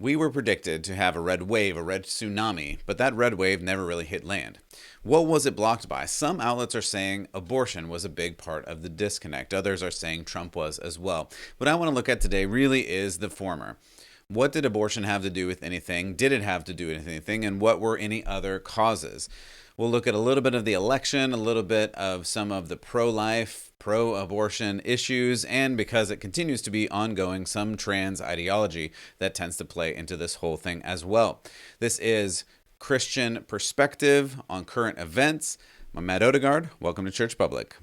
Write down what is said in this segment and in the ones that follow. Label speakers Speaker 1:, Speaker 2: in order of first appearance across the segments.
Speaker 1: We were predicted to have a red wave, a red tsunami, but that red wave never really hit land. What was it blocked by? Some outlets are saying abortion was a big part of the disconnect. Others are saying Trump was as well. What I want to look at today really is the former. What did abortion have to do with anything? Did it have to do with anything? And what were any other causes? We'll look at a little bit of the election, a little bit of some of the pro-life, pro-abortion issues, and because it continues to be ongoing, some trans ideology that tends to play into this whole thing as well. This is Christian Perspective on Current Events. I'm Matt Odegaard. Welcome to Church Public.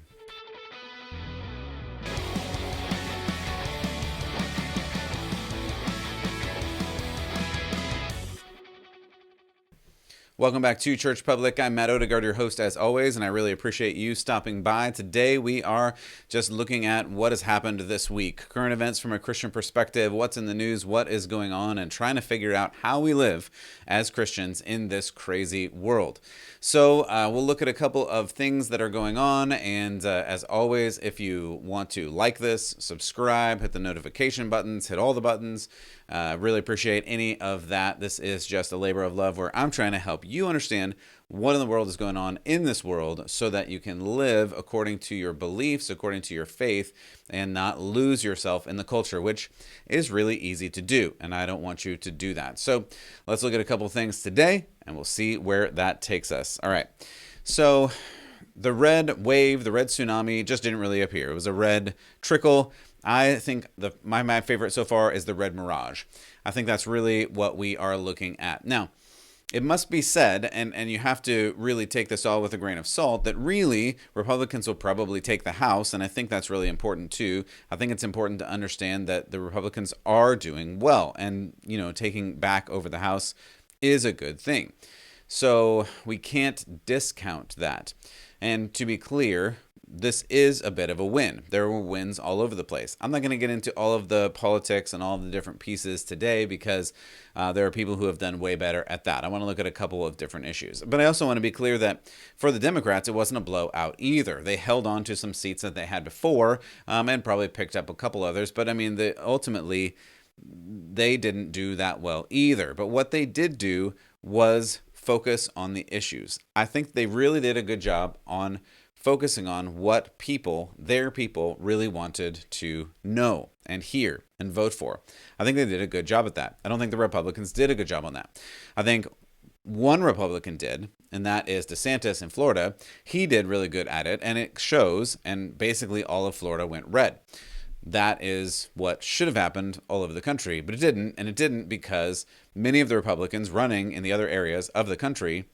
Speaker 1: Welcome back to Church Public. I'm Matt Odegaard, your host as always, and I really appreciate you stopping by. Today we are just looking at what has happened this week. Current events from a Christian perspective, what's in the news, what is going on, and trying to figure out how we live as Christians in this crazy world. So we'll look at a couple of things that are going on, and as always, if you want to like this, subscribe, hit the notification buttons, hit all the buttons. Really appreciate any of that. This is just a labor of love where I'm trying to help you understand what in the world is going on in this world so that you can live according to your beliefs, according to your faith, and not lose yourself in the culture, which is really easy to do. And I don't want you to do that. So let's look at a couple things today and we'll see where that takes us. All right. So the red wave, the red tsunami just didn't really appear. It was a red trickle. I think my favorite so far is the Red Mirage. I think that's really what we are looking at. Now, it must be said, and you have to really take this all with a grain of salt, that really Republicans will probably take the House, and I think that's really important too. I think it's important to understand that the Republicans are doing well, and taking back over the House is a good thing. So we can't discount that. And to be clear, this is a bit of a win. There were wins all over the place. I'm not going to get into all of the politics and all of the different pieces today because there are people who have done way better at that. I want to look at a couple of different issues. But I also want to be clear that for the Democrats, it wasn't a blowout either. They held on to some seats that they had before and probably picked up a couple others. But I mean, ultimately, they didn't do that well either. But what they did do was focus on the issues. I think they really did a good job on focusing on what their people really wanted to know and hear and vote for. I think they did a good job at that. I don't think the Republicans did a good job on that. I think one Republican did, and that is DeSantis in Florida. He did really good at it, and it shows, and basically all of Florida went red. That is what should have happened all over the country, but it didn't, and it didn't because many of the Republicans running in the other areas of the country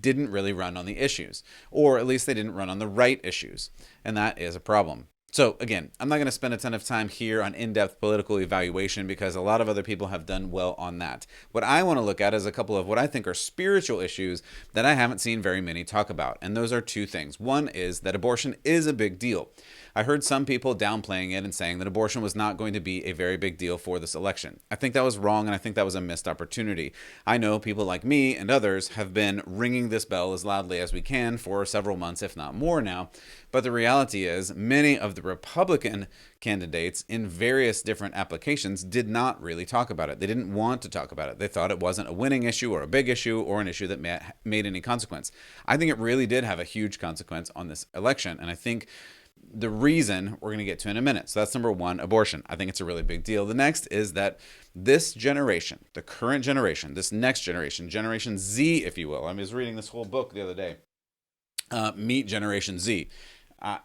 Speaker 1: didn't really run on the issues, or at least they didn't run on the right issues, and that is a problem. So again, I'm not going to spend a ton of time here on in-depth political evaluation because a lot of other people have done well on that. What I want to look at is a couple of what I think are spiritual issues that I haven't seen very many talk about, and those are two things. One is that abortion is a big deal. I heard some people downplaying it and saying that abortion was not going to be a very big deal for this election. I think that was wrong, and I think that was a missed opportunity. I know people like me and others have been ringing this bell as loudly as we can for several months, if not more now. But the reality is many of the Republican candidates in various different applications did not really talk about it. They didn't want to talk about it. They thought it wasn't a winning issue or a big issue or an issue that made any consequence. I think it really did have a huge consequence on this election, and I think the reason we're going to get to in a minute. So that's number one, abortion. I think it's a really big deal. The next is that this generation, the current generation, this next generation, Generation Z, if you will. I was reading this whole book the other day, Meet Generation Z.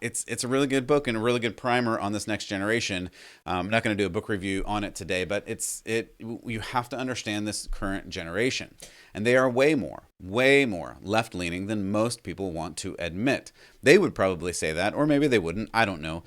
Speaker 1: It's a really good book and a really good primer on this next generation. I'm not going to do a book review on it today, but you have to understand this current generation. And they are way more left-leaning than most people want to admit. They would probably say that, or maybe they wouldn't. I don't know.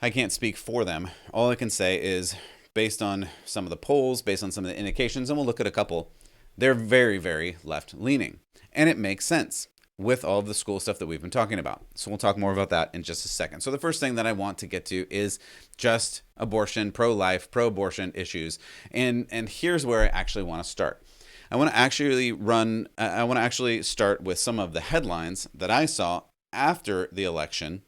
Speaker 1: I can't speak for them. All I can say is based on some of the polls, based on some of the indications, and we'll look at a couple, they're very, very left-leaning. And it makes sense with all of the school stuff that we've been talking about. So we'll talk more about that in just a second. So the first thing that I want to get to is just abortion, pro-life, pro-abortion issues. And here's where I actually want to start. I want to actually start with some of the headlines that I saw after the election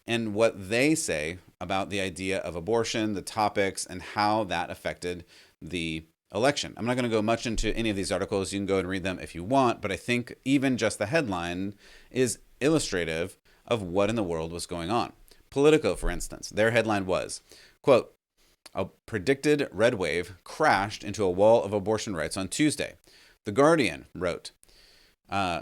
Speaker 1: and what they say about the idea of abortion, the topics, and how that affected the election. I'm not going to go much into any of these articles. You can go and read them if you want, but I think even just the headline is illustrative of what in the world was going on. Politico, for instance, their headline was, quote, "A predicted red wave crashed into a wall of abortion rights on Tuesday." The Guardian wrote,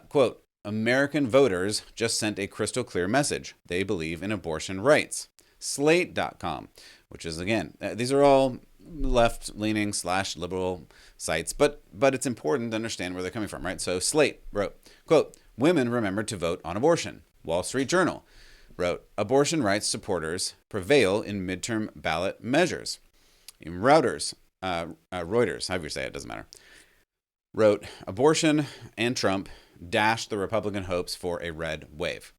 Speaker 1: quote, "American voters just sent a crystal clear message. They believe in abortion rights." Slate.com, which is, again, these are all left-leaning / liberal sites, but it's important to understand where they're coming from, right? So Slate wrote, quote, "Women remembered to vote on abortion." Wall Street Journal wrote, "Abortion rights supporters prevail in midterm ballot measures." Reuters, however you say it, doesn't matter, wrote, "Abortion and Trump dashed the Republican hopes for a red wave."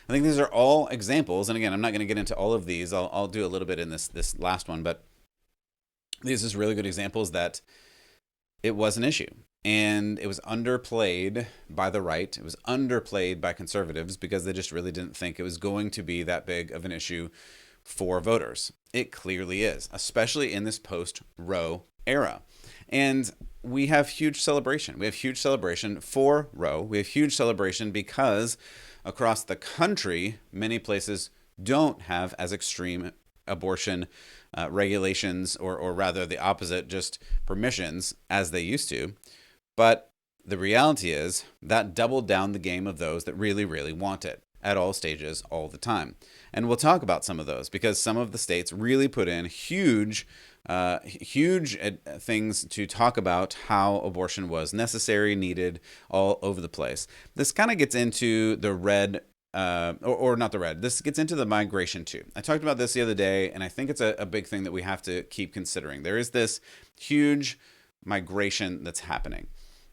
Speaker 1: I think these are all examples, and again, I'm not going to get into all of these. I'll do a little bit in this last one, but these are really good examples that it was an issue. And it was underplayed by the right. It was underplayed by conservatives because they just really didn't think it was going to be that big of an issue for voters. It clearly is, especially in this post-Roe era. And we have huge celebration. We have huge celebration for Roe. We have huge celebration because across the country, many places don't have as extreme abortion regulations, or rather the opposite, just permissions as they used to. But the reality is that doubled down the game of those that really, really want it at all stages, all the time. And we'll talk about some of those because some of the states really put in huge things to talk about how abortion was necessary, needed, all over the place. This kind of gets into the red, or not the red. This gets into the migration too. I talked about this the other day, and I think it's a big thing that we have to keep considering. There is this huge migration that's happening.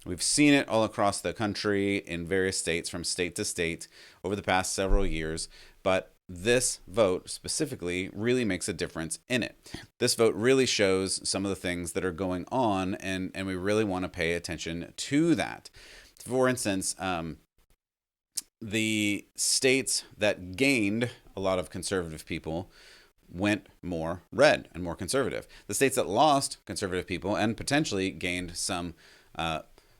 Speaker 1: We've seen it all across the country in various states, from state to state, over the past several years. But this vote specifically really makes a difference in it. This vote really shows some of the things that are going on, and we really want to pay attention to that. For instance, the states that gained a lot of conservative people went more red and more conservative. The states that lost conservative people and potentially gained some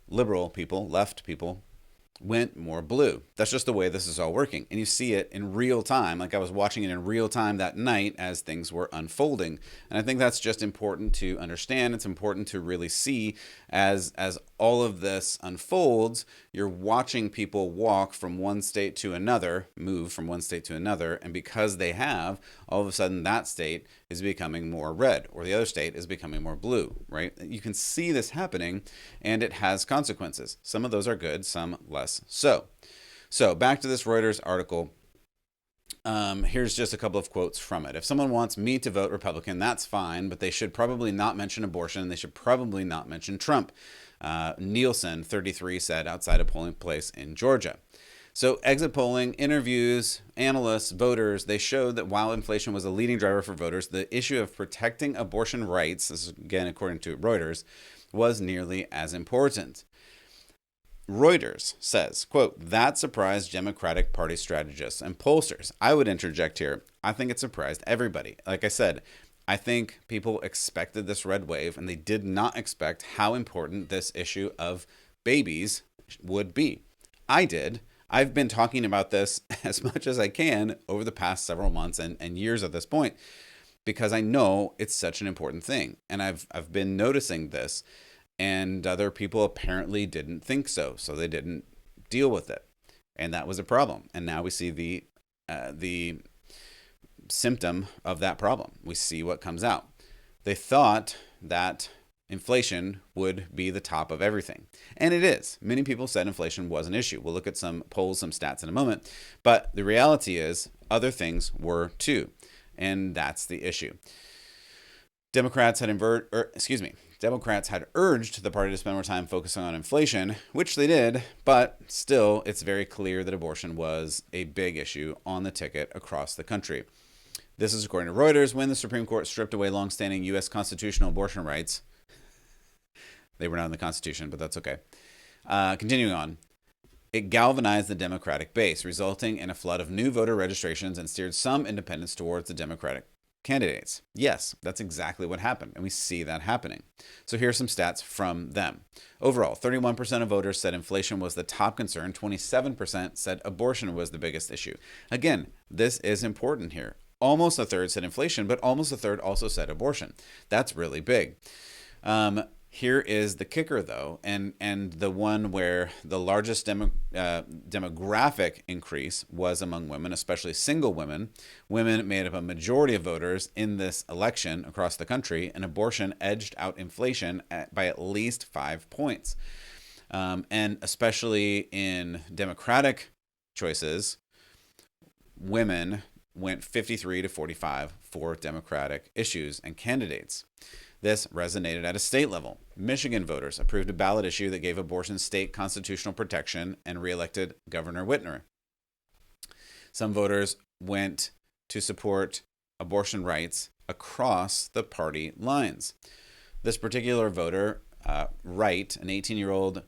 Speaker 1: liberal people, left people, went more blue. That's just the way this is all working. And you see it in real time. Like I was watching it in real time that night as things were unfolding. And I think that's just important to understand. It's important to really see as all of this unfolds. You're watching people walk from one state to another, move from one state to another. And because they have, all of a sudden that state is becoming more red, or the other state is becoming more blue, right? You can see this happening, and it has consequences. Some of those are good, some less so. So back to this Reuters article. Here's just a couple of quotes from it. "If someone wants me to vote Republican, that's fine, but they should probably not mention abortion, and they should probably not mention Trump," Nielsen, 33, said outside a polling place in Georgia. So exit polling, interviews, analysts, voters, they showed that while inflation was a leading driver for voters, the issue of protecting abortion rights, this is again according to Reuters, was nearly as important. Reuters says, quote, "That surprised Democratic Party strategists and pollsters." I would interject here. I think it surprised everybody. Like I said, I think people expected this red wave, and they did not expect how important this issue of babies would be. I did. I've been talking about this as much as I can over the past several months and years at this point, because I know it's such an important thing. And I've been noticing this, and other people apparently didn't think so. So they didn't deal with it. And that was a problem. And now we see the symptom of that problem. We see what comes out. They thought that inflation would be the top of everything. And it is. Many people said inflation was an issue. We'll look at some polls, some stats in a moment. But the reality is other things were too. And that's the issue. Democrats had urged the party to spend more time focusing on inflation, which they did, but still it's very clear that abortion was a big issue on the ticket across the country. This is according to Reuters. When the Supreme Court stripped away longstanding U.S. constitutional abortion rights, they were not in the Constitution, but that's okay. Continuing on, it galvanized the Democratic base, resulting in a flood of new voter registrations and steered some independents towards the Democratic candidates. Yes, that's exactly what happened, and we see that happening. So here are some stats from them. Overall, 31% of voters said inflation was the top concern, 27% said abortion was the biggest issue. Again, this is important here. Almost a third said inflation, but almost a third also said abortion. That's really big. Here is the kicker, though, and the one where the largest demographic increase was among women, especially single women. Women made up a majority of voters in this election across the country, and abortion edged out inflation by at least 5 points. And especially in Democratic choices, women went 53 to 45 for Democratic issues and candidates. This resonated at a state level. Michigan voters approved a ballot issue that gave abortion state constitutional protection and reelected Governor Whitmer. Some voters went to support abortion rights across the party lines. This particular voter, Wright, an 18-year-old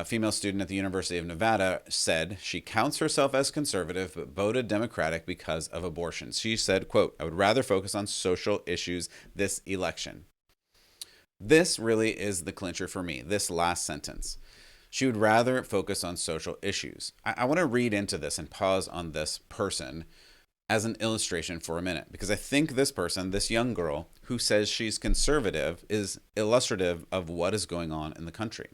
Speaker 1: female student at the University of Nevada, said she counts herself as conservative but voted Democratic because of abortion. She said, quote, "I would rather focus on social issues this election." This really is the clincher for me, this last sentence. She would rather focus on social issues. I want to read into this and pause on this person as an illustration for a minute, because I think this person, this young girl who says she's conservative, is illustrative of what is going on in the country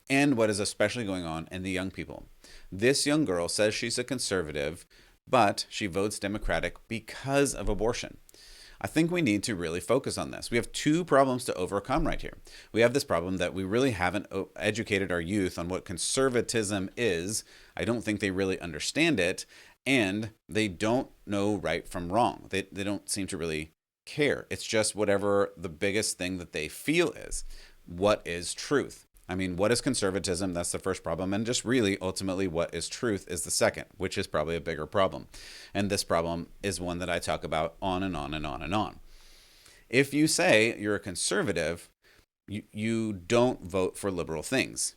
Speaker 1: and what is especially going on in the young people. This young girl says she's a conservative, but she votes Democratic because of abortion. I think we need to really focus on this. We have two problems to overcome right here. We have this problem that we really haven't educated our youth on what conservatism is. I don't think they really understand it, and they don't know right from wrong. They don't seem to really care. It's just whatever the biggest thing that they feel is. What is truth? I mean, what is conservatism? That's the first problem. And just really, ultimately, what is truth is the second, which is probably a bigger problem. And this problem is one that I talk about on and on and on and on. If you say you're a conservative, you don't vote for liberal things.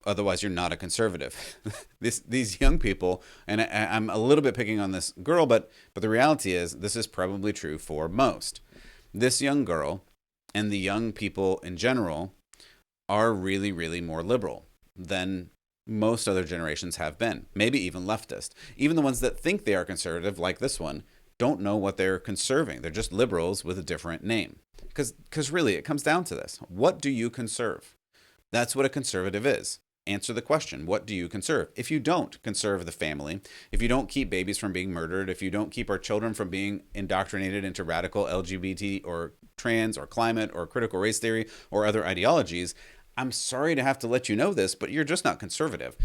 Speaker 1: Otherwise, you're not a conservative. These young people, and I'm a little bit picking on this girl, but the reality is this is probably true for most. This young girl and the young people in general are really, really more liberal than most other generations have been, maybe even leftist. Even the ones that think they are conservative, like this one, don't know what they're conserving. They're just liberals with a different name. Because really, it comes down to this. What do you conserve? That's what a conservative is. Answer the question, what do you conserve? If you don't conserve the family, if you don't keep babies from being murdered, if you don't keep our children from being indoctrinated into radical LGBT or trans or climate or critical race theory or other ideologies, I'm sorry to have to let you know this, but you're just not conservative.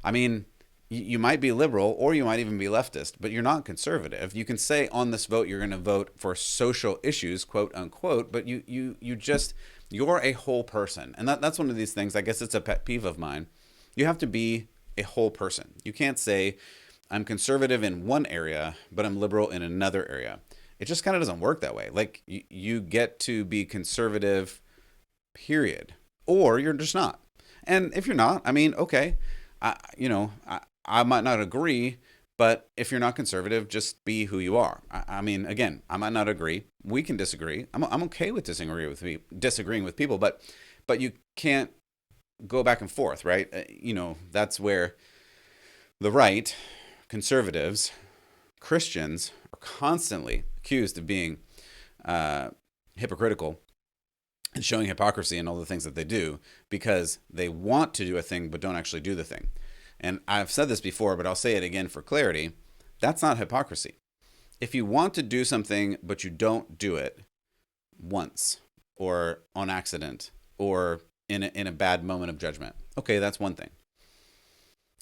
Speaker 1: I mean, you might be liberal or you might even be leftist, but you're not conservative. You can say on this vote you're going to vote for social issues, quote unquote, but you're a whole person. And that's one of these things, I guess it's a pet peeve of mine. You have to be a whole person. You can't say I'm conservative in one area, but I'm liberal in another area. It just kind of doesn't work that way. Like you get to be conservative, period. Or you're just not. And if you're not, I mean, okay, I might not agree, but if you're not conservative, just be who you are. I mean, again, I might not agree. We can disagree. I'm okay with disagreeing with people, but you can't go back and forth, right? That's where the right, conservatives, Christians are constantly accused of being hypocritical and showing hypocrisy in all the things that they do because they want to do a thing but don't actually do the thing. And I've said this before, but I'll say it again for clarity. That's not hypocrisy. If you want to do something but you don't do it once or on accident or in a bad moment of judgment, okay, that's one thing.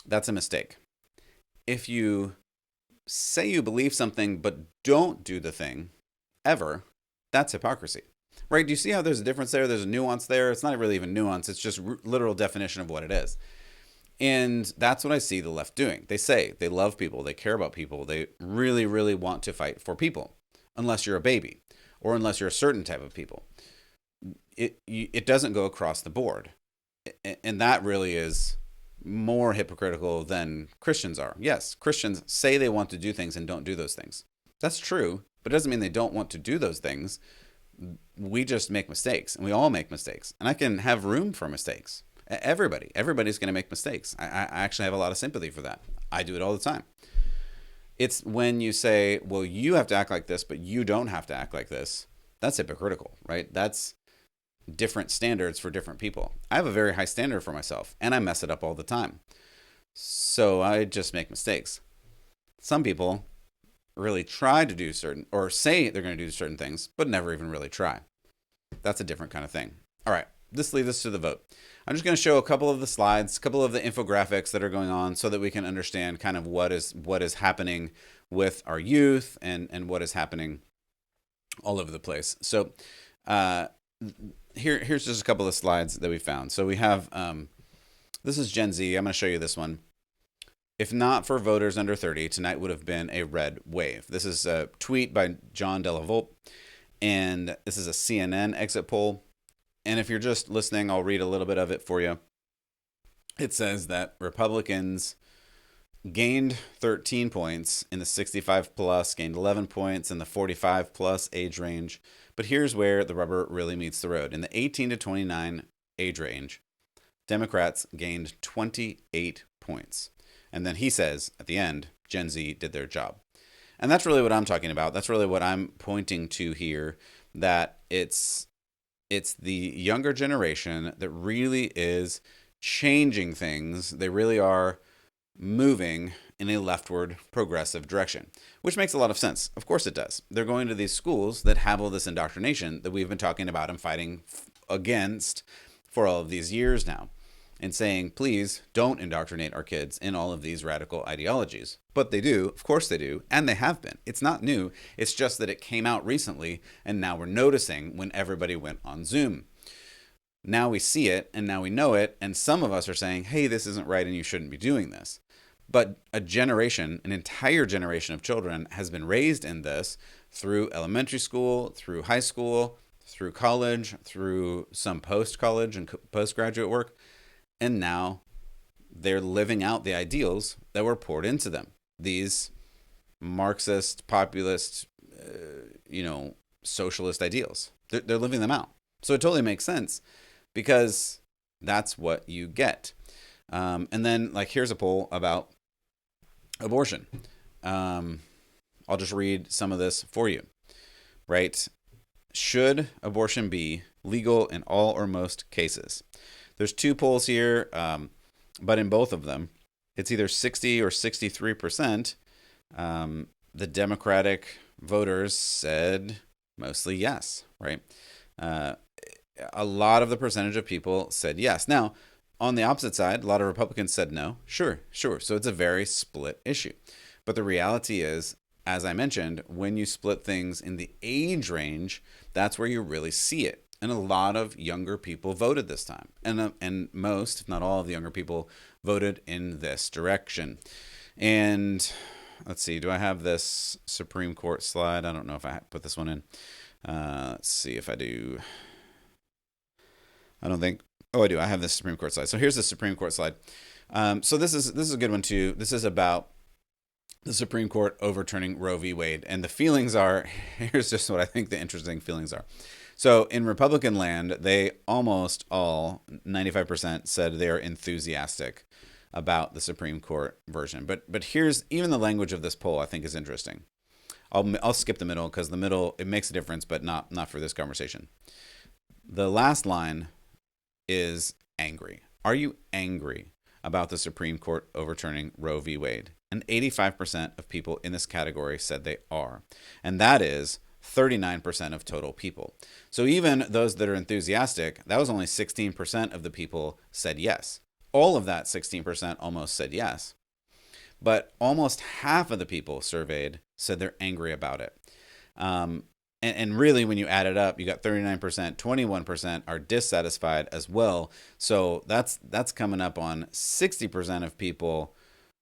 Speaker 1: That's a mistake. If you say you believe something but don't do the thing ever, that's hypocrisy. Right? Do you see how there's a difference there? There's a nuance there. It's not really even nuance. It's just literal definition of what it is. And that's what I see the left doing. They say they love people. They care about people. They really, really want to fight for people. Unless you're a baby or unless you're a certain type of people. It doesn't go across the board. And that really is more hypocritical than Christians are. Yes, Christians say they want to do things and don't do those things. That's true. But it doesn't mean they don't want to do those things. We just make mistakes, and we all make mistakes. And I can have room for mistakes. Everybody's going to make mistakes. I actually have a lot of sympathy for that. I do it all the time. It's when you say, well, you have to act like this, but you don't have to act like this. That's hypocritical, right? That's different standards for different people. I have a very high standard for myself, and I mess it up all the time. So I just make mistakes. Some people really try to do certain, or say they're going to do certain things, but never even really try. That's a different kind of thing. All right, this leads us to the vote. I'm just going to show a couple of the slides, a couple of the infographics that are going on so that we can understand kind of what is happening with our youth and what is happening all over the place. So here's just a couple of slides that we found. So we have, this is Gen Z. I'm going to show you this one. If not for voters under 30, tonight would have been a red wave. This is a tweet by John Delavolpe, and this is a CNN exit poll. And if you're just listening, I'll read a little bit of it for you. It says that Republicans gained 13 points in the 65 plus, gained 11 points in the 45 plus age range. But here's where the rubber really meets the road. In the 18 to 29 age range, Democrats gained 28 points. And then he says at the end, Gen Z did their job. And that's really what I'm talking about. That's really what I'm pointing to here, that it's the younger generation that really is changing things. They really are moving in a leftward progressive direction, which makes a lot of sense. Of course it does. They're going to these schools that have all this indoctrination that we've been talking about and fighting against for all of these years now, and saying, please don't indoctrinate our kids in all of these radical ideologies. But they do, of course they do, and they have been. It's not new. It's just that it came out recently, and now we're noticing when everybody went on Zoom. Now we see it, and now we know it, and some of us are saying, hey, this isn't right, and you shouldn't be doing this. But a generation, an entire generation of children has been raised in this through elementary school, through high school, through college, through some post-college and postgraduate work. And now they're living out the ideals that were poured into them. These Marxist, populist, socialist ideals. They're living them out. So it totally makes sense because that's what you get. And then, here's a poll about abortion. I'll just read some of this for you. Right? Should abortion be legal in all or most cases? There's two polls here, but in both of them, it's either 60 or 63%. The Democratic voters said mostly yes, right? A lot of the percentage of people said yes. Now, on the opposite side, a lot of Republicans said no. Sure. So it's a very split issue. But the reality is, as I mentioned, when you split things in the age range, that's where you really see it. And a lot of younger people voted this time. And most, if not all of the younger people, voted in this direction. And let's see, do I have this Supreme Court slide? I don't know if I put this one in. Let's see if I do. I don't think. Oh, I do. I have this Supreme Court slide. So here's the Supreme Court slide. So this is a good one too. This is about the Supreme Court overturning Roe v. Wade. And the feelings are, here's just what I think the interesting feelings are. So in Republican land, they almost all, 95%, said they're enthusiastic about the Supreme Court version. But here's, even the language of this poll I think is interesting. I'll skip the middle because the middle, it makes a difference, but not for this conversation. The last line is angry. Are you angry about the Supreme Court overturning Roe v. Wade? And 85% of people in this category said they are. And that is 39% of total people. So even those that are enthusiastic, that was only 16% of the people said yes. All of that 16% almost said yes. But almost half of the people surveyed said they're angry about it. And really, when you add it up, you got 39%, 21% are dissatisfied as well. So that's coming up on 60% of people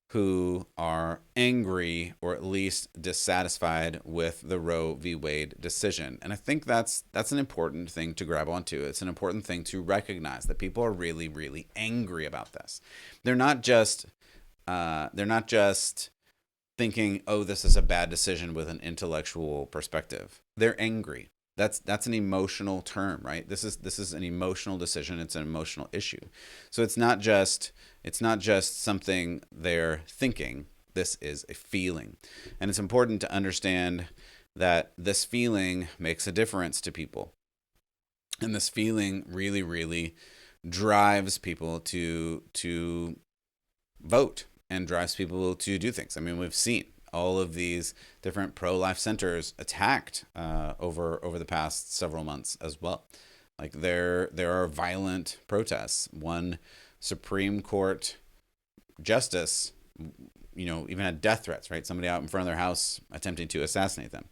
Speaker 1: who are angry or at least dissatisfied with the Roe v. Wade decision. And I think that's an important thing to grab onto. It's an important thing to recognize that people are really, really angry about this. They're not just thinking, oh, this is a bad decision with an intellectual perspective. They're angry. That's an emotional term, right? This is an emotional decision. It's an emotional issue. So it's not just something they're thinking. This is a feeling. And it's important to understand that this feeling makes a difference to people. And this feeling really, really drives people to vote and drives people to do things. I mean, we've seen all of these different pro-life centers attacked over the past several months as well. Like there are violent protests. One Supreme Court justice, even had death threats. Right, somebody out in front of their house attempting to assassinate them.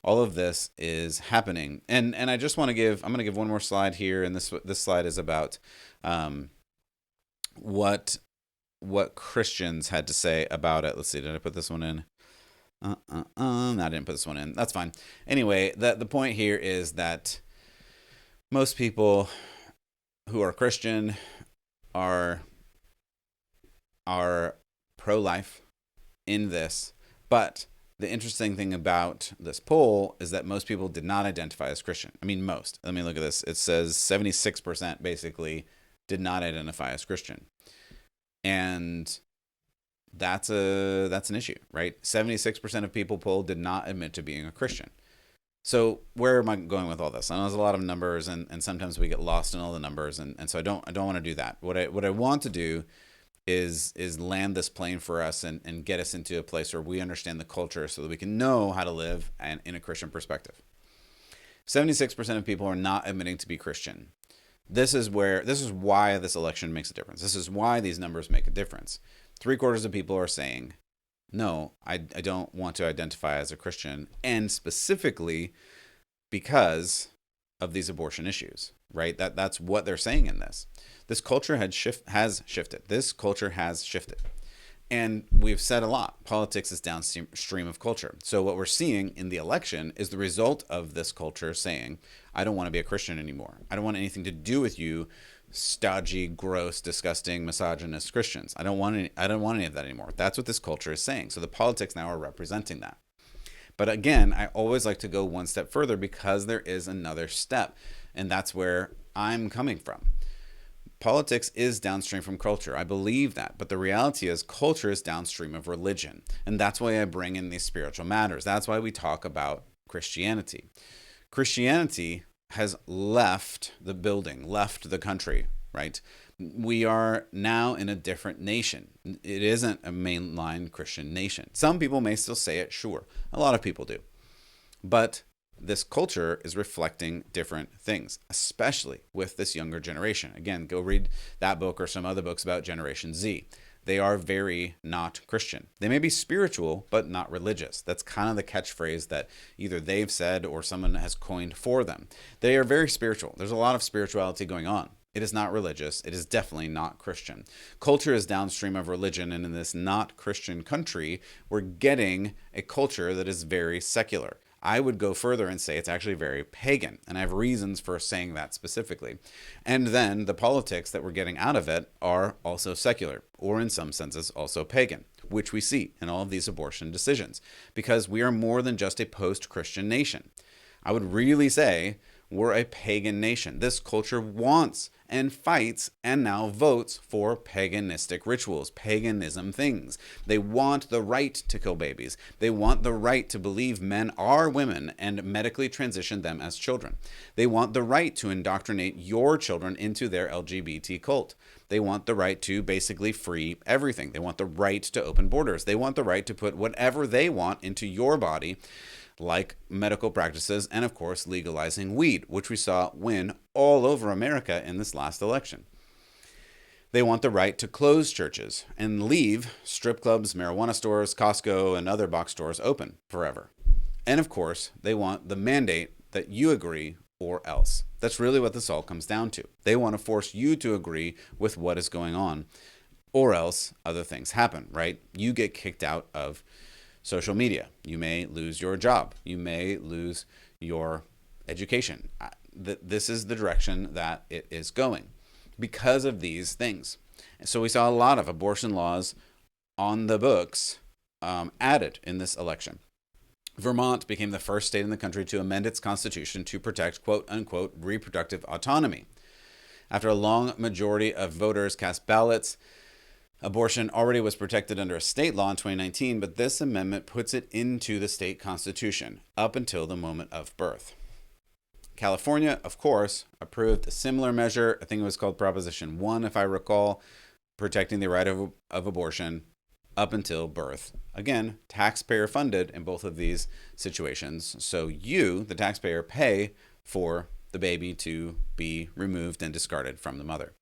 Speaker 1: All of this is happening, and I just want to give. I'm going to give one more slide here, and this slide is about what Christians had to say about it. Let's see, did I put this one in? No, I didn't put this one in. That's fine. Anyway, the point here is that most people who are Christian are pro-life in this, but the interesting thing about this poll is that most people did not identify as Christian. I mean, most. Let me look at this. It says 76% basically did not identify as Christian. And that's an issue, right? 76% of people polled did not admit to being a Christian. So where am I going with all this? I know there's a lot of numbers, and sometimes we get lost in all the numbers, and so I don't want to do that. What I want to do is land this plane for us and get us into a place where we understand the culture so that we can know how to live in a Christian perspective. 76% of people are not admitting to be Christian. This is why this election makes a difference. This is why these numbers make a difference. 3/4 of people are saying, no, I don't want to identify as a Christian, and specifically because of these abortion issues, right? That's what they're saying in this. This culture has shifted. This culture has shifted. And we've said a lot. Politics is downstream of culture. So what we're seeing in the election is the result of this culture saying, I don't want to be a Christian anymore. I don't want anything to do with you, stodgy, gross, disgusting, misogynist Christians. I don't want any of that anymore. That's what this culture is saying. So the politics now are representing that. But again, I always like to go one step further because there is another step. And that's where I'm coming from. Politics is downstream from culture. I believe that. But the reality is culture is downstream of religion. And that's why I bring in these spiritual matters. That's why we talk about Christianity. Christianity has left the building, left the country, right? We are now in a different nation. It isn't a mainline Christian nation. Some people may still say it, sure. A lot of people do. But this culture is reflecting different things, especially with this younger generation. Again, go read that book or some other books about Generation Z. They are very not Christian. They may be spiritual, but not religious. That's kind of the catchphrase that either they've said or someone has coined for them. They are very spiritual. There's a lot of spirituality going on. It is not religious. It is definitely not Christian. Culture is downstream of religion, and in this not Christian country, we're getting a culture that is very secular. I would go further and say it's actually very pagan, and I have reasons for saying that specifically. And then the politics that we're getting out of it are also secular, or in some senses also pagan, which we see in all of these abortion decisions, because we are more than just a post-Christian nation. I would really say we're a pagan nation. This culture wants and fights and now votes for paganistic rituals, paganism things. They want the right to kill babies. They want the right to believe men are women and medically transition them as children. They want the right to indoctrinate your children into their LGBT cult. They want the right to basically free everything. They want the right to open borders. They want the right to put whatever they want into your body, like medical practices, and of course legalizing weed, which we saw win all over America in this last election. They want the right to close churches and leave strip clubs, marijuana stores, Costco, and other box stores open forever. And of course, they want the mandate that you agree or else. That's really what this all comes down to. They want to force you to agree with what is going on, or else other things happen, right? You get kicked out of social media. You may lose your job. You may lose your education. This is the direction that it is going because of these things. So we saw a lot of abortion laws on the books added in this election. Vermont became the first state in the country to amend its constitution to protect quote-unquote reproductive autonomy. After a long majority of voters cast ballots, abortion already was protected under a state law in 2019, but this amendment puts it into the state constitution up until the moment of birth. California, of course, approved a similar measure. I think it was called Proposition 1, if I recall, protecting the right of abortion up until birth. Again, taxpayer funded in both of these situations. So you, the taxpayer, pay for the baby to be removed and discarded from the mother.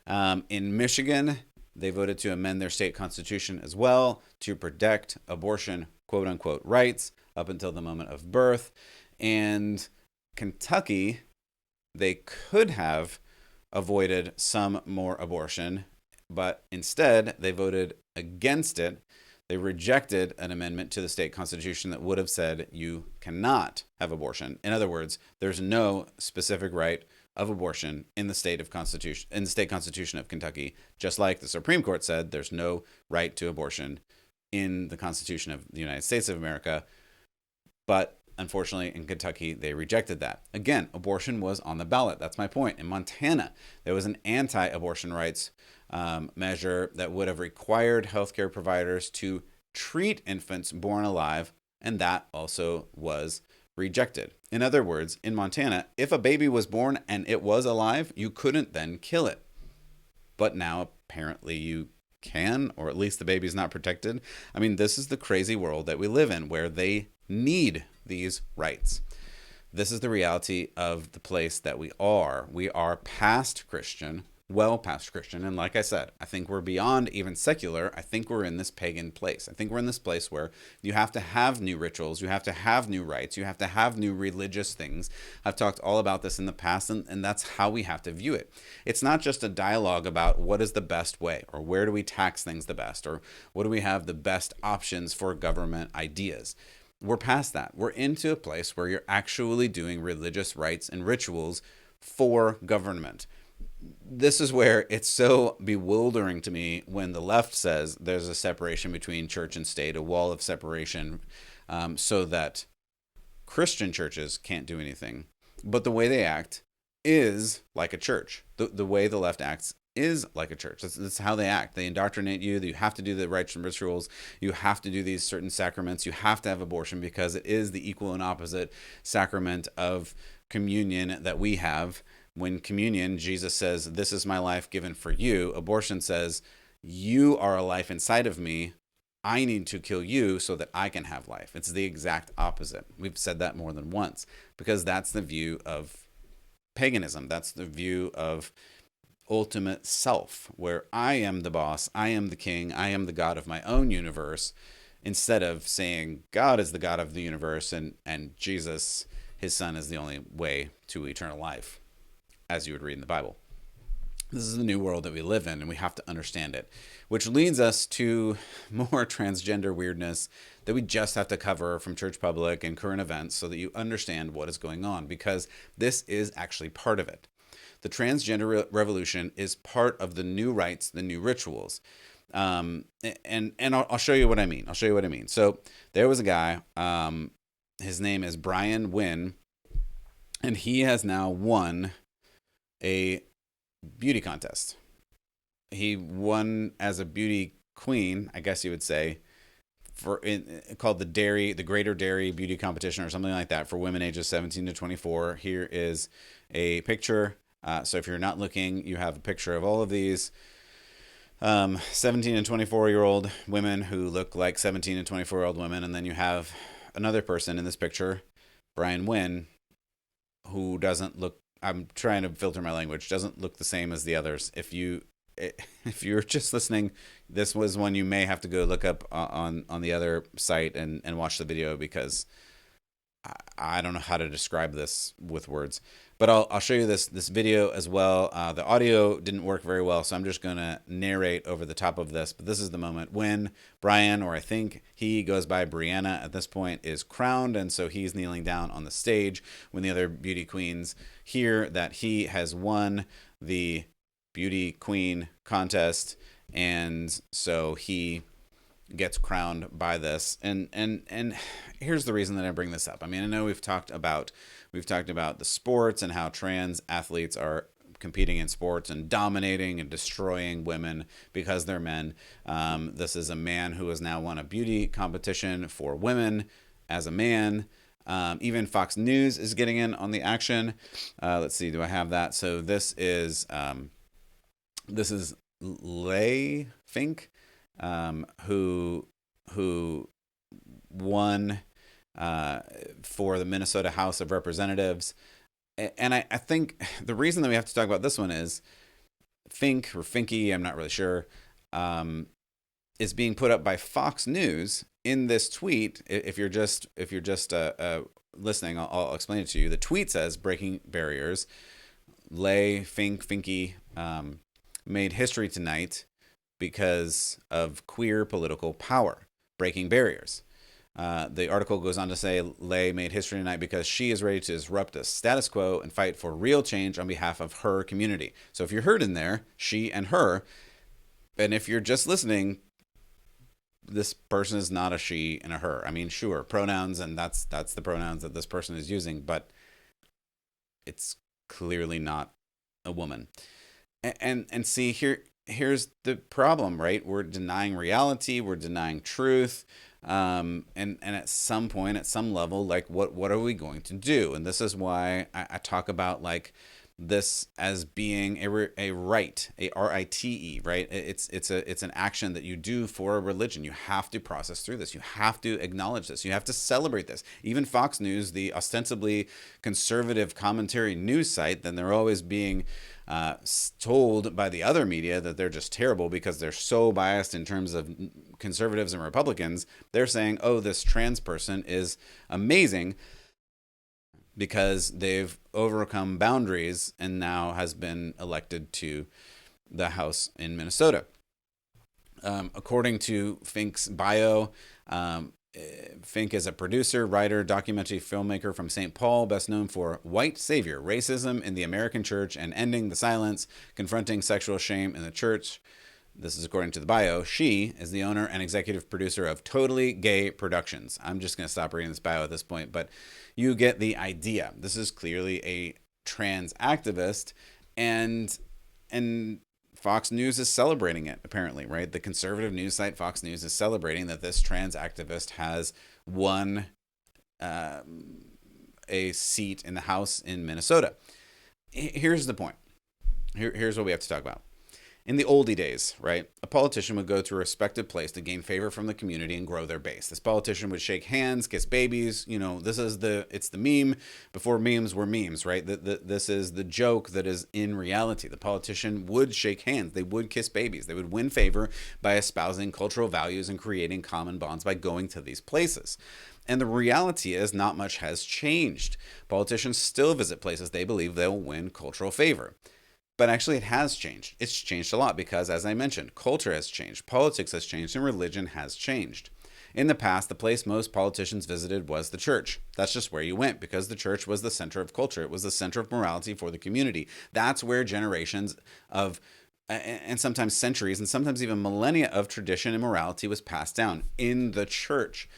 Speaker 1: In Michigan, they voted to amend their state constitution as well to protect abortion, quote unquote, rights up until the moment of birth. And Kentucky, they could have avoided some more abortion, but instead they voted against it. They rejected an amendment to the state constitution that would have said you cannot have abortion. In other words, there's no specific right of abortion in the state constitution of Kentucky, just like the Supreme Court said there's no right to abortion in the Constitution of the United States of America. But unfortunately, in Kentucky, they rejected that. Again, abortion was on the ballot. That's my point. In Montana, there was an anti-abortion rights measure that would have required healthcare providers to treat infants born alive, and that also was rejected. In other words, in Montana, if a baby was born and it was alive, you couldn't then kill it. But now apparently you can, or at least the baby's not protected. I mean, this is the crazy world that we live in, where they need these rights. This is the reality of the place that we are. We are past Christian, well past Christian. And like I said, I think we're beyond even secular. I think we're in this pagan place. I think we're in this place where you have to have new rituals. You have to have new rites. You have to have new religious things. I've talked all about this in the past, and that's how we have to view it. It's not just a dialogue about what is the best way, or where do we tax things the best, or what do we have the best options for government ideas. We're past that. We're into a place where you're actually doing religious rites and rituals for government. This is where it's so bewildering to me when the left says there's a separation between church and state, a wall of separation, so that Christian churches can't do anything. But the way they act is like a church. The way the left acts is like a church. That's how they act. They indoctrinate you. You have to do the rites and rituals. You have to do these certain sacraments. You have to have abortion because it is the equal and opposite sacrament of communion that we have. When communion, Jesus says, "This is my life given for you." Abortion says, "You are a life inside of me. I need to kill you so that I can have life." It's the exact opposite. We've said that more than once because that's the view of paganism. That's the view of ultimate self, where I am the boss, I am the king, I am the God of my own universe, instead of saying God is the God of the universe and Jesus, his son, is the only way to eternal life, as you would read in the Bible. This is the new world that we live in, and we have to understand it, which leads us to more transgender weirdness that we just have to cover from Church Public and current events so that you understand what is going on, because this is actually part of it. The transgender revolution is part of the new rites, the new rituals. And I'll show you what I mean. So there was a guy, his name is Brian Wynn, and he has now won a beauty contest. He won as a beauty queen, I guess you would say, called the Greater Dairy Beauty Competition or something like that for women ages 17 to 24. Here is a picture. So if you're not looking, you have a picture of all of these 17 and 24-year-old women who look like 17 and 24-year-old women. And then you have another person in this picture, Brian Wynn, who doesn't look, I'm trying to filter my language, doesn't look the same as the others. If you're just listening, this was one you may have to go look up on the other site and watch the video, because I don't know how to describe this with words. But I'll show you this video as well. The audio didn't work very well, so I'm just going to narrate over the top of this. But this is the moment when Brian, or I think he goes by Brianna at this point, is crowned. And so he's kneeling down on the stage when the other beauty queens hear that he has won the beauty queen contest. And so he gets crowned by this. And here's the reason that I bring this up. I mean, I know we've talked about the sports and how trans athletes are competing in sports and dominating and destroying women because they're men. This is a man who has now won a beauty competition for women as a man. Even Fox News is getting in on the action. Let's see, do I have that? So this is Lay Fink, who won for the Minnesota House of Representatives. And I think the reason that we have to talk about this one is Fink or Finky, I'm not really sure, is being put up by Fox News in this tweet. If you're just listening, I'll explain it to you. The tweet says, "Breaking barriers. Finky made history tonight because of queer political power. Breaking barriers." The article goes on to say Lay made history tonight because she is ready to disrupt the status quo and fight for real change on behalf of her community. So if you're heard in there, she and her, and if you're just listening, this person is not a she and a her. I mean, sure, pronouns, and that's the pronouns that this person is using, but it's clearly not a woman. And see, here's the problem, right? We're denying reality, we're denying truth. And at some point, at some level, like what are we going to do? And this is why I talk about like this as being a rite, a RITE, right? It's an action that you do for a religion. You have to process through this. You have to acknowledge this. You have to celebrate this. Even Fox News, the ostensibly conservative commentary news site, then they're always being told by the other media that they're just terrible because they're so biased in terms of conservatives and Republicans. They're saying, oh, this trans person is amazing because they've overcome boundaries and now has been elected to the House in Minnesota. According to Fink's bio, Fink is a producer, writer, documentary filmmaker from St. Paul, best known for White Savior, Racism in the American Church and Ending the Silence, Confronting Sexual Shame in the Church. This is according to the bio. She is the owner and executive producer of Totally Gay Productions. I'm just going to stop reading this bio at this point, but you get the idea. This is clearly a trans activist, and Fox News is celebrating it, apparently, right? The conservative news site Fox News is celebrating that this trans activist has won a seat in the House in Minnesota. Here's the point. Here's what we have to talk about. In the oldie days, right, a politician would go to a respected place to gain favor from the community and grow their base. This politician would shake hands, kiss babies. You know, it's the meme before memes were memes, right? This is the joke that is in reality. The politician would shake hands. They would kiss babies. They would win favor by espousing cultural values and creating common bonds by going to these places. And the reality is not much has changed. Politicians still visit places they believe they'll win cultural favor. But actually, it has changed. It's changed a lot because, as I mentioned, culture has changed, politics has changed, and religion has changed. In the past, the place most politicians visited was the church. That's just where you went because the church was the center of culture. It was the center of morality for the community. That's where generations of, and sometimes centuries, and sometimes even millennia of tradition and morality was passed down in the church.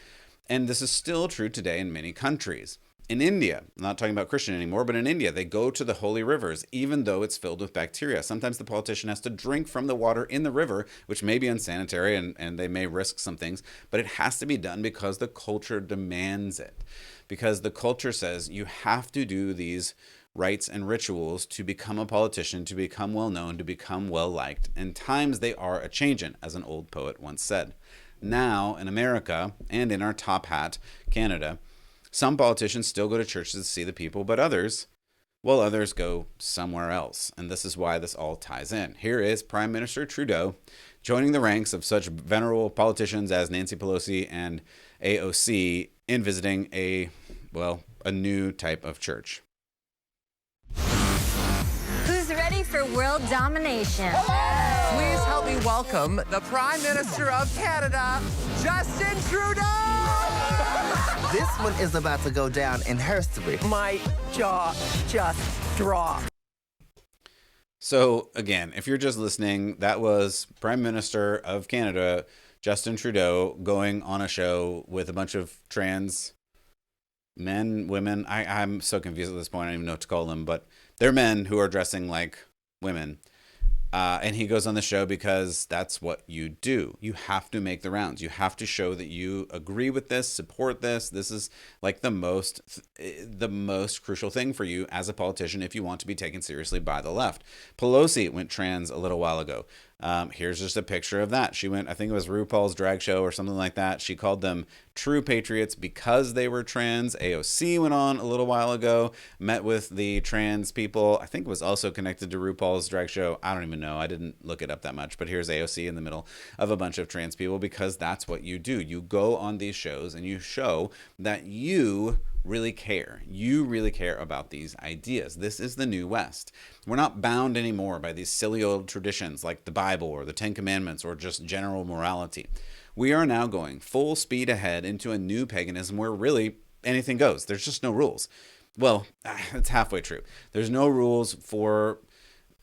Speaker 1: And this is still true today in many countries. In India, I'm not talking about Christian anymore, but in India, they go to the holy rivers, even though it's filled with bacteria. Sometimes the politician has to drink from the water in the river, which may be unsanitary and they may risk some things, but it has to be done because the culture demands it. Because the culture says you have to do these rites and rituals to become a politician, to become well-known, to become well-liked. And times they are a-changin', as an old poet once said. Now, in America, and in our top hat, Canada, some politicians still go to churches to see the people, but others go somewhere else. And this is why this all ties in. Here is Prime Minister Trudeau joining the ranks of such venerable politicians as Nancy Pelosi and AOC in visiting a new type of church.
Speaker 2: Who's ready for world domination?
Speaker 3: Hello! Please help me welcome the Prime Minister of Canada, Justin Trudeau!
Speaker 4: This one is about to go down in history.
Speaker 3: My jaw just dropped.
Speaker 1: So, again, if you're just listening, that was Prime Minister of Canada, Justin Trudeau going on a show with a bunch of trans men, women. I'm so confused at this point. I don't even know what to call them, but they're men who are dressing like women. And he goes on the show because that's what you do. You have to make the rounds. You have to show that you agree with this, support this. This is like the most crucial thing for you as a politician if you want to be taken seriously by the left. Pelosi went trans a little while ago. Here's just a picture of that. She went, I think it was RuPaul's drag show or something like that. She called them true patriots because they were trans. AOC went on a little while ago, met with the trans people. I think it was also connected to RuPaul's drag show. I don't even know. I didn't look it up that much, but here's AOC in the middle of a bunch of trans people because that's what you do. You go on these shows and you show that you really care. You really care about these ideas. This is the new West. We're not bound anymore by these silly old traditions like the Bible or the Ten Commandments or just general morality. We are now going full speed ahead into a new paganism where really anything goes. There's just no rules. Well, it's halfway true. There's no rules for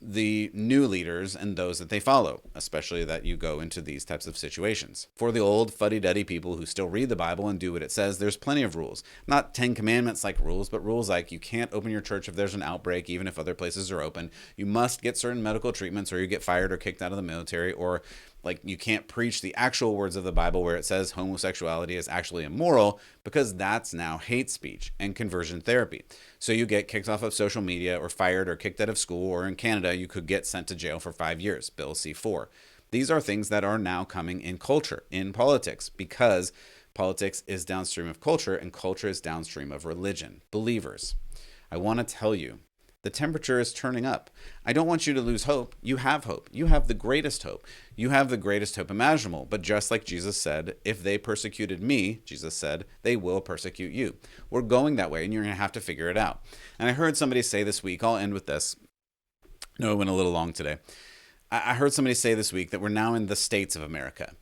Speaker 1: the new leaders and those that they follow, especially that you go into these types of situations. For the old fuddy-duddy people who still read the Bible and do what it says, there's plenty of rules. Not 10 commandments like rules, but rules like you can't open your church if there's an outbreak, even if other places are open. You must get certain medical treatments or you get fired or kicked out of the military, or like you can't preach the actual words of the Bible where it says homosexuality is actually immoral, because that's now hate speech and conversion therapy. So you get kicked off of social media or fired or kicked out of school, or in Canada, you could get sent to jail for 5 years, Bill C-4. These are things that are now coming in culture, in politics, because politics is downstream of culture and culture is downstream of religion. Believers, I want to tell you, the temperature is turning up. I don't want you to lose hope. You have hope. You have the greatest hope. You have the greatest hope imaginable. But just like Jesus said, if they persecuted me, Jesus said, they will persecute you. We're going that way, and you're going to have to figure it out. And I heard somebody say this week, I'll end with this. No, it went a little long today. I heard somebody say this week that we're now in the states of America.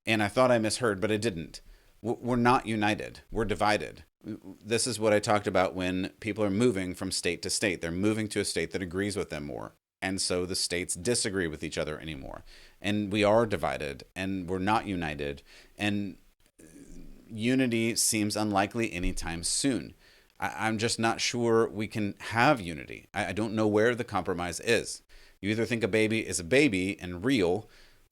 Speaker 1: And I thought I misheard, but I didn't. We're not united. We're divided. This is what I talked about when people are moving from state to state. They're moving to a state that agrees with them more. And so the states disagree with each other anymore. And we are divided and we're not united. And unity seems unlikely anytime soon. I'm just not sure we can have unity. I don't know where the compromise is. You either think a baby is a baby and real,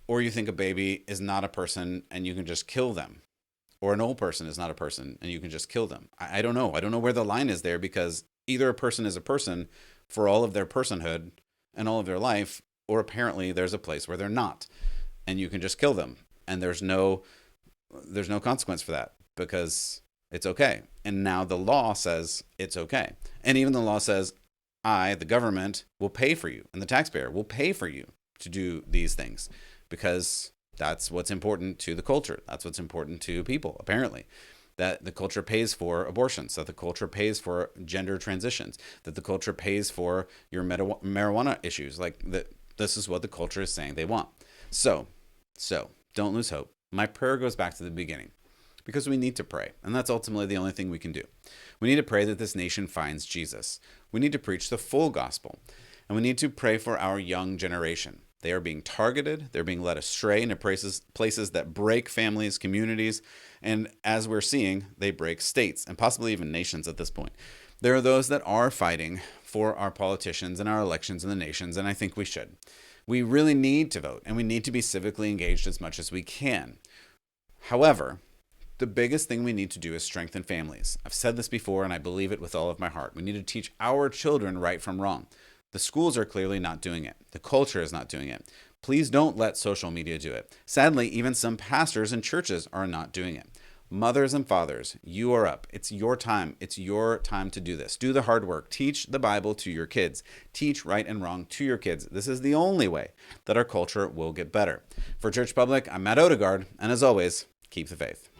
Speaker 1: or you think a baby is not a person and you can just kill them. Or an old person is not a person and you can just kill them. I don't know. I don't know where the line is there, because either a person is a person for all of their personhood and all of their life, or apparently there's a place where they're not and you can just kill them. And there's no consequence for that because it's okay. And now the law says it's okay. And even the law says the government, will pay for you, and the taxpayer will pay for you to do these things, because that's what's important to the culture. That's what's important to people, apparently. That the culture pays for abortions, that the culture pays for gender transitions, that the culture pays for your marijuana issues. Like this is what the culture is saying they want. So don't lose hope. My prayer goes back to the beginning, because we need to pray. And that's ultimately the only thing we can do. We need to pray that this nation finds Jesus. We need to preach the full gospel. And we need to pray for our young generation. They are being targeted. They're being led astray into places that break families, communities, and as we're seeing, they break states and possibly even nations at this point. There are those that are fighting for our politicians and our elections in the nations, and I think we should. We really need to vote, and we need to be civically engaged as much as we can. However, the biggest thing we need to do is strengthen families. I've said this before, and I believe it with all of my heart. We need to teach our children right from wrong. The schools are clearly not doing it. The culture is not doing it. Please don't let social media do it. Sadly, even some pastors and churches are not doing it. Mothers and fathers, you are up. It's your time. It's your time to do this. Do the hard work. Teach the Bible to your kids. Teach right and wrong to your kids. This is the only way that our culture will get better. For Church Public, I'm Matt Odegaard, and as always, keep the faith.